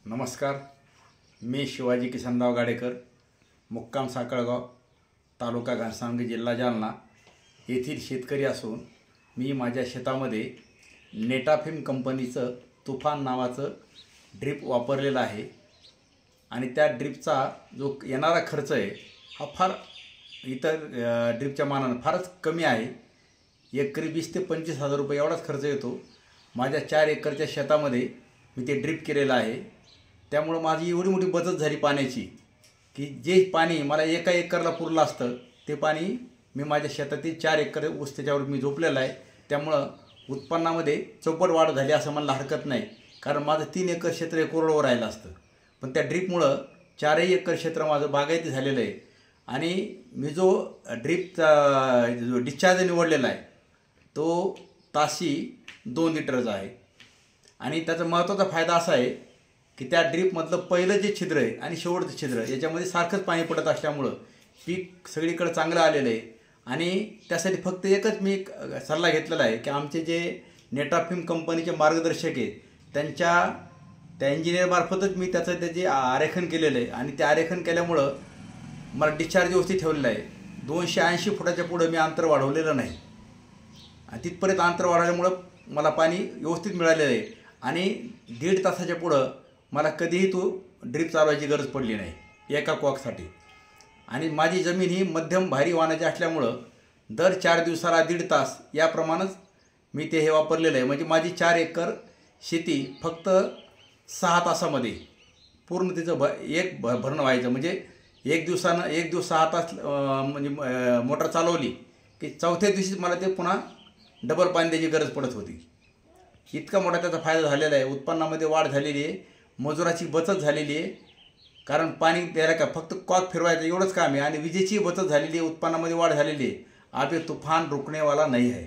नमस्कार. मी शिवाजी किसनराव गाडेकर, मुक्काम साखळगाव, तालुका घनसावंगी, जिल्हा जालना येथील शेतकरी असून मी माझ्या शेतामध्ये नेटाफिम कंपनीचं तुफान नावाचं ड्रिप वापरलेलं आहे आणि त्या ड्रिपचा जो येणारा खर्च आहे हा फार इतर ड्रिपच्या मानाने फारच कमी आहे. एकरी 20 ते 25 हजार रुपये एवढाच खर्च येतो. माझ्या 4 एकरच्या शेतामध्ये मी ते ड्रिप केलेलं आहे. त्यामुळं माझी एवढी मोठी बचत झाली पाण्याची की जे पाणी मला एका एकरला पुरलं असतं ते पाणी मी माझ्या शेतातील 4 एकर ऊस त्याच्यावर मी झोपलेलं आहे. त्यामुळं उत्पन्नामध्ये चौपट वाढ झाली असं मला हरकत नाही, कारण माझं 3 एकर क्षेत्र हे कोरडं राहिलं असतं. पण त्या ड्रीपमुळं 4ही एकर क्षेत्र माझं बागायती झालेलं आहे. आणि मी जो ड्रीपचा जो डिस्चार्ज निवडलेला आहे तो ताशी 2 लिटरचा आहे. आणि त्याचा महत्त्वाचा फायदा असा आहे की त्या ड्रीपमधलं पहिलं जे छिद्र आहे आणि शेवटचं छिद्र याच्यामध्ये सारखंच पाणी पडत असल्यामुळं पीक सगळीकडे चांगलं आलेलं आहे. आणि त्यासाठी फक्त एकच मी सल्ला घेतलेला आहे की आमचे जे नेटाफिम कंपनीचे मार्गदर्शक आहेत त्या इंजिनियरमार्फतच मी त्याचे आरेखन केलेलं आहे. आणि ते आरेखन केल्यामुळं मला डिस्चार्ज व्यवस्थित ठेवलेलं आहे. 280 फुटाच्या पुढं मी अंतर वाढवलेलं नाही आणि तिथपर्यंत अंतर वाढवल्यामुळं मला पाणी व्यवस्थित मिळालेलं आहे. आणि 1.5 तासाच्या पुढं मला कधीही तो ड्रीप चालवायची गरज पडली नाही एका कॉकसाठी. आणि माझी जमीन ही मध्यम भारी वाहनाची असल्यामुळं दर 4 दिवसाला 1.5 तास याप्रमाणेच मी ते हे वापरलेलं आहे. म्हणजे माझी 4 एकर शेती फक्त 6 तासामध्ये पूर्ण तिचं भरणं व्हायचं. म्हणजे एक दिवस 6 तास म्हणजे मोटर चालवली की चौथ्या दिवशीच मला ते पुन्हा डबल पाणी द्यायची गरज पडत होती. इतका मोठा त्याचा फायदा झालेला आहे. उत्पन्नामध्ये वाढ झालेली आहे, मजुराची बचत झालेली आहे, कारण पाणी द्यायला का फक्त कॉक फिरवायचं एवढंच काम आहे. आणि विजेची बचत झालेली आहे, उत्पन्नामध्ये वाढ झालेली आहे. अब ये तूफान रुकने वाला नहीं है.